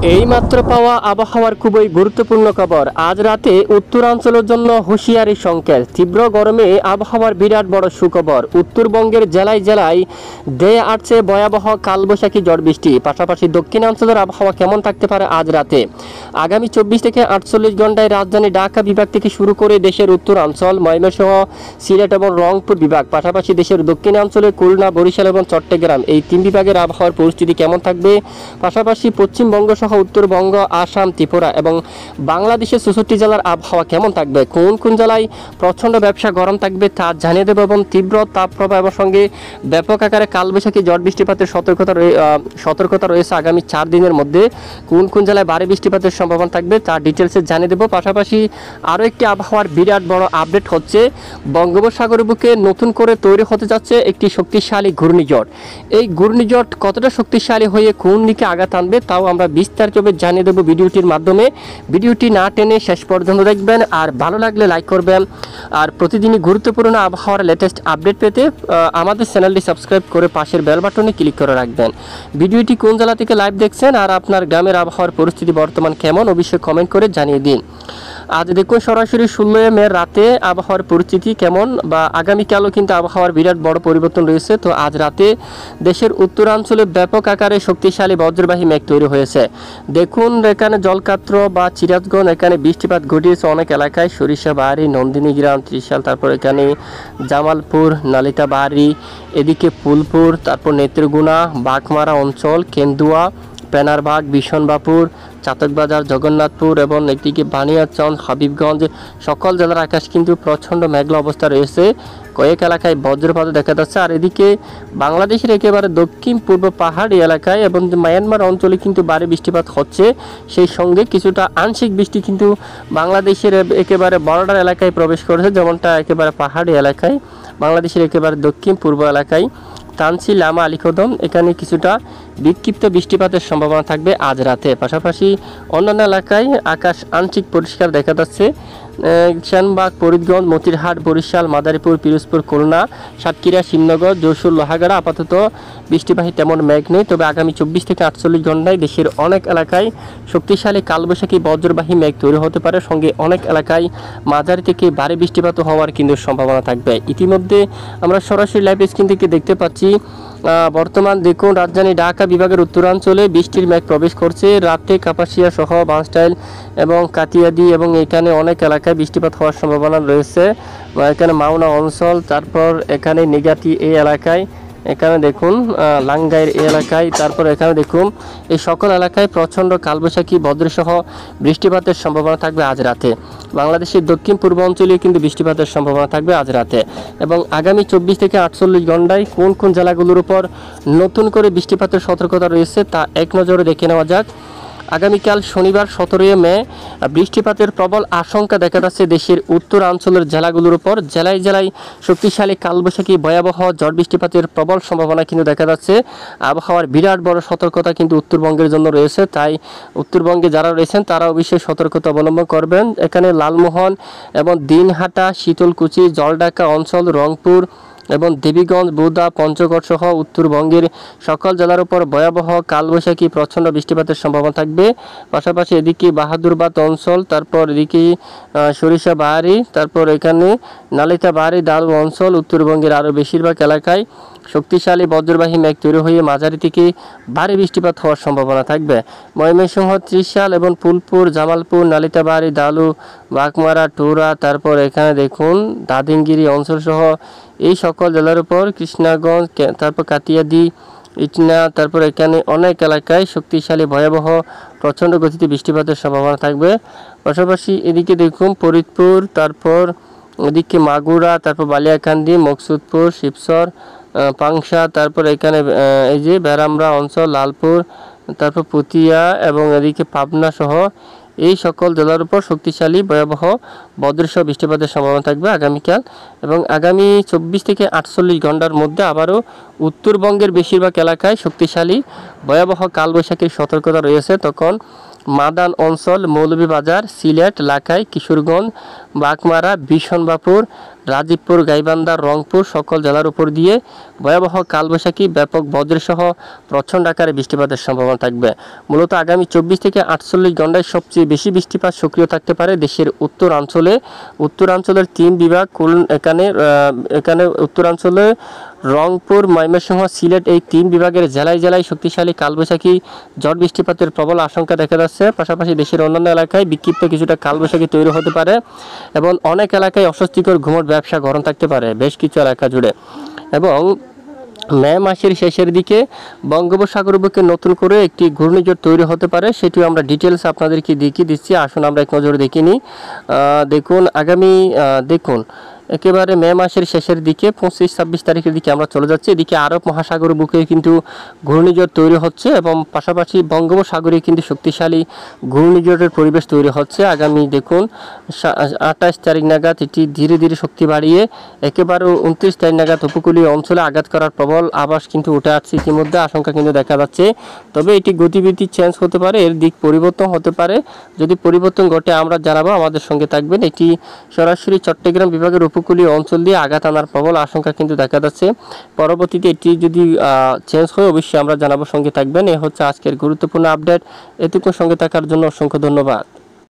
এইমাত্র পাওয়া আবহাওয়ার খুবই গুরুত্বপূর্ণ খবর। আজ রাতে উত্তরাঞ্চলের জন্য হুঁশিয়ারি সংকেত। তীব্র গরমে আবহাওয়ার বিরাট বড় সুখবর। উত্তরবঙ্গের জেলায় জেলায় ধেয়ে আসছে ভয়াবহ কালবৈশাখী ঝড় বৃষ্টি। পাশাপাশি দক্ষিণাঞ্চলের আবহাওয়া কেমন থাকতে পারে আজ রাতে? আগামী 24 থেকে 48 ঘন্টায় রাজধানী ঢাকা বিভাগ থেকে শুরু করে দেশের উত্তরাঞ্চল, ময়মনসিংহ, সিলেট এবং রংপুর বিভাগ, পাশাপাশি দেশের দক্ষিণাঞ্চলে খুলনা, বরিশাল এবং চট্টগ্রাম, এই তিন বিভাগের আবহাওয়ার পরিস্থিতি কেমন থাকবে? পাশাপাশি পশ্চিমবঙ্গ সহ উত্তরবঙ্গ, আসাম, ত্রিপুরা এবং বাংলাদেশের 64 জেলার আবহাওয়া কেমন থাকবে, কোন কোন জেলায় প্রচণ্ড ব্যবসা গরম থাকবে তা জানিয়ে দেবো। এবং তীব্র তাপপ্রবাহের সঙ্গে ব্যাপক আকারে কালবৈশাখী ঝড় বৃষ্টিপাতের সতর্কতা রয়েছে আগামী 4 দিনের মধ্যে। কোন কোন জেলায় ভারী বৃষ্টিপাতের সম্ভাবনা থাকবে তা ডিটেলসে জানিয়ে দেবো। পাশাপাশি আরও একটি আবহাওয়ার বিরাট বড় আপডেট হচ্ছে, বঙ্গোপসাগরের বুকে নতুন করে তৈরি হতে যাচ্ছে একটি শক্তিশালী ঘূর্ণিঝড়। এই ঘূর্ণিঝড় কতটা শক্তিশালী হয়ে কোন দিকে আঘাত আনবে তাও আমরা বিস্তারিতভাবে জানিয়ে দেবো ভিডিওটির মাধ্যমে। ভিডিওটি না টেনে শেষ পর্যন্ত দেখবেন, আর ভালো লাগলে লাইক করবেন। আর প্রতিদিনই গুরুত্বপূর্ণ আবহাওয়ার লেটেস্ট আপডেট পেতে আমাদের চ্যানেলটি সাবস্ক্রাইব করে পাশের বেল বাটনে ক্লিক করে রাখবেন। ভিডিওটি কোন জেলা থেকে লাইভ দেখছেন আর আপনার গ্রামের আবহাওয়ার পরিস্থিতি বর্তমান কেমন অবশ্যই কমেন্ট করে জানিয়ে দিন। আজ দেখুন সরাসরি 16 মে রাতে আবহাওয়ার পরিস্থিতি কেমন, বা আগামীকালও কিন্তু আবহাওয়ার বিরাট বড় পরিবর্তন রয়েছে। তো আজ রাতে দেশের উত্তরাঞ্চলে ব্যাপক আকারে শক্তিশালী বজ্রবাহী মেঘ তৈরি হয়েছে। দেখুন এখানে জলকাত্র বা চিরাজগঞ্জ, এখানে বৃষ্টিপাত ঘটিয়েছে অনেক এলাকায়, সরিষাবাড়ি, নন্দিনী গ্রাম, ত্রিশাল, তারপর এখানে জামালপুর, নালিতাবাড়ি, এদিকে ফুলপুর, তারপর নেত্রগুনা, বাঘমারা অঞ্চল, কেন্দুয়া, পেনারবাগ, বিশনবাপুর, চাতকবাজার, জগন্নাথপুর এবং একদিকে বানিয়াচং, হাবিবগঞ্জ, সকল জেলার আকাশ কিন্তু প্রচণ্ড মেঘলা অবস্থা রয়েছে। কয়েক এলাকায় বজ্রপাত দেখা যাচ্ছে। আর এদিকে বাংলাদেশের একেবারে দক্ষিণ পূর্ব পাহাড়ি এলাকায় এবং মায়ানমার অঞ্চলে কিন্তু ভারী বৃষ্টিপাত হচ্ছে। সেই সঙ্গে কিছুটা আংশিক বৃষ্টি কিন্তু বাংলাদেশের একেবারে বর্ডার এলাকায় প্রবেশ করেছে, যেমনটা একেবারে পাহাড়ি এলাকায়, বাংলাদেশের একেবারে দক্ষিণ পূর্ব এলাকায় তানসি, লামা, আলীকদম, এখানে কিছুটা বিক্ষিপ্ত বৃষ্টিপাতের সম্ভাবনা থাকবে আজ রাতে। পাশাপাশি অন্যান্য এলাকায় আকাশ আংশিক পরিষ্কার দেখা যাচ্ছে। শ্যানবাগ, ফরিদগঞ্জ, মতিরহাট, বরিশাল, মাদারীপুর, পিরোজপুর, খুলনা, সাতক্ষীরা, শিবনগর, যশোর, লোহাগাড়া আপাতত বৃষ্টিবাহী তেমন মেঘ নেই। তবে আগামী 24 থেকে 48 ঘন্টায় দেশের অনেক এলাকায় শক্তিশালী কালবৈশাখী বজ্রবাহী মেঘ তৈরি হতে পারে, সঙ্গে অনেক এলাকায় মাঝারি থেকে ভারী বৃষ্টিপাত হওয়ার কিন্তু সম্ভাবনা থাকবে। ইতিমধ্যে আমরা সরাসরি লাইভ স্ক্রিন থেকে দেখতে পাচ্ছি বর্তমান দেখুন রাজধানী ঢাকা বিভাগের উত্তরাঞ্চলে বৃষ্টির মেঘ প্রবেশ করছে। রাতে কাপাসিয়া সহ বাঁশটাইল এবং কাতিয়াদি এবং এখানে অনেক এলাকায় বৃষ্টিপাত হওয়ার সম্ভাবনা রয়েছে। এখানে মাওনা অঞ্চল, তারপর এখানে নিগাতি এই এলাকায়, এখানে দেখুন লাঙ্গাইয়ের এই এলাকায়, তারপর এখানে দেখুন এই সকল এলাকায় প্রচণ্ড কালবৈশাখী বজ্রসহ বৃষ্টিপাতের সম্ভাবনা থাকবে আজ রাতে। বাংলাদেশের দক্ষিণ পূর্ব অঞ্চলে কিন্তু বৃষ্টিপাতের সম্ভাবনা থাকবে আজ রাতে। এবং আগামী 24 থেকে 48 ঘন্টায় কোন কোন জেলাগুলোর উপর নতুন করে বৃষ্টিপাতের সতর্কতা রয়েছে তা এক নজরে দেখে নেওয়া যাক। আগামীকাল শনিবার 17 মে বৃষ্টিপাতের প্রবল আশঙ্কা দেখা যাচ্ছে দেশের উত্তরাঞ্চলের জেলাগুলোর উপর। জেলায় জেলায় শক্তিশালী কালবৈশাখী ভয়াবহ ঝড় বৃষ্টিপাতের প্রবল সম্ভাবনা কিন্তু দেখা যাচ্ছে। আবহাওয়ার বিরাট বড় সতর্কতা কিন্তু উত্তরবঙ্গের জন্য রয়েছে, তাই উত্তরবঙ্গে যারা রয়েছেন তারা অবশ্যই সতর্কতা অবলম্বন করবেন। এখানে লালমোহন এবং দিনহাটা, শীতলকুচি, জলঢাকা অঞ্চল, রংপুর এবং দেবীগঞ্জ, বুধা, পঞ্চগড় সহ উত্তরবঙ্গের সকল জেলার উপর ভয়াবহ কালবৈশাখী প্রচণ্ড বৃষ্টিপাতের সম্ভাবনা থাকবে। পাশাপাশি এদিকে বাহাদুরবাদ অঞ্চল, তারপর এদিকে সরিষাবাড়ি, তারপর এখানে নালিতাবাড়ি, দালু অঞ্চল, উত্তরবঙ্গের আরও বেশিরভাগ এলাকায় শক্তিশালী বজ্রবাহী মেঘ তৈরি হয়ে মাঝারি থেকে ভারী বৃষ্টিপাত হওয়ার সম্ভাবনা থাকবে। ময়মনসিংহ, ত্রিশাল এবং ফুলপুর, জামালপুর, নালিতাবাড়ি, দালু, বাঘমারা, টুরা, তারপর এখানে দেখুন দাদিঙ্গিরি অঞ্চল সহ এই সকল জেলার উপর কৃষ্ণাগঞ্জ, তারপর কাতিয়াদি, ইটনা, তারপর এখানে অনেক এলাকায় শক্তিশালী ভয়াবহ প্রচণ্ড গতিতে বৃষ্টিপাতের সম্ভাবনা থাকবে। পাশাপাশি এদিকে দেখুন ফরিদপুর, তারপর এদিকে মাগুরা, তারপর বালিয়াকান্দি, মকসুদপুর, শিবচর, পাংশা, তারপর এখানে এই যে বেরামরা অঞ্চল, লালপুর, তারপর পুতিয়া এবং এদিকে পাবনা সহ এই সকল জেলার উপর শক্তিশালী ভয়াবহ বজ্রসহ বৃষ্টিপাতের সম্ভাবনা থাকবে আগামীকাল। এবং আগামী 24 থেকে 48 ঘন্টার মধ্যে আবারও উত্তরবঙ্গের বেশিরভাগ এলাকায় শক্তিশালী ভয়াবহ কালবৈশাখীর সতর্কতা রয়েছে। তখন মাদান অঞ্চল, মৌলভীবাজার, সিলেট, লাখাই, কিশোরগঞ্জ, বাঘমারা, বিশনবাপুর, রাজীবপুর, গাইবান্ধা, রংপুর সকল জেলার উপর দিয়ে ভয়াবহ কালবৈশাখী, ব্যাপক বজ্রসহ প্রচণ্ড আকারে বৃষ্টিপাতের সম্ভাবনা থাকবে। মূলত আগামী 24 থেকে 48 ঘন্টায় সবচেয়ে বেশি বৃষ্টিপাত সক্রিয় থাকতে পারে দেশের উত্তরাঞ্চলের 3 বিভাগ এখানে উত্তরাঞ্চলে রংপুর, ময়মনসিংহ, সিলেট এই 3 বিভাগের জেলায় জেলায় শক্তিশালী কালবৈশাখী ঝড় বৃষ্টিপাতের প্রবল আশঙ্কা দেখা যাচ্ছে। পাশাপাশি দেশের অন্যান্য এলাকায় বিক্ষিপ্ত কিছুটা কালবৈশাখী তৈরি হতে পারে এবং অনেক এলাকায় অস্বস্তিকর ঘুমট ব্যবসা গরম থাকতে পারে বেশ কিছু এলাকা জুড়ে। এবং মে মাসের শেষের দিকে বঙ্গোপসাগর বুকে নতুন করে একটি ঘূর্ণিঝড় তৈরি হতে পারে, সেটিও আমরা ডিটেলস আপনাদেরকে দেখিয়ে দিচ্ছি। আসুন আমরা এক নজরে দেখিনি। দেখুন একেবারে মে মাসের শেষের দিকে 25-26 তারিখের দিকে আমরা চলে যাচ্ছি। এদিকে আরব মহাসাগর বুকে কিন্তু ঘূর্ণিঝড় তৈরি হচ্ছে এবং পাশাপাশি বঙ্গোপসাগরে কিন্তু শক্তিশালী ঘূর্ণিঝড়ের পরিবেশ তৈরি হচ্ছে। আগামী দেখুন 28 তারিখ নাগাদ এটি ধীরে ধীরে শক্তি বাড়িয়ে একেবারে 29 তারিখ নাগাদ উপকূলীয় অঞ্চলে আঘাত করার প্রবল আভাস কিন্তু উঠে আসছে, ইতিমধ্যে আশঙ্কা কিন্তু দেখা যাচ্ছে। তবে এটি গতিবিধি চেঞ্জ হতে পারে, এর দিক পরিবর্তন হতে পারে। যদি পরিবর্তন ঘটে আমরা জানাবো, আমাদের সঙ্গে থাকবেন। এটি সরাসরি চট্টগ্রাম বিভাগের উপকূলীয় অঞ্চল দিয়ে আঘাত আনার প্রবল আশঙ্কা কিন্তু দেখা যাচ্ছে। পরবর্তীতে এটি যদি চেঞ্জ হয় অবশ্যই আমরা জানাবো, সঙ্গে থাকবেন। এ হচ্ছে আজকের গুরুত্বপূর্ণ আপডেট। এটুকু সঙ্গে থাকার জন্য অসংখ্য ধন্যবাদ।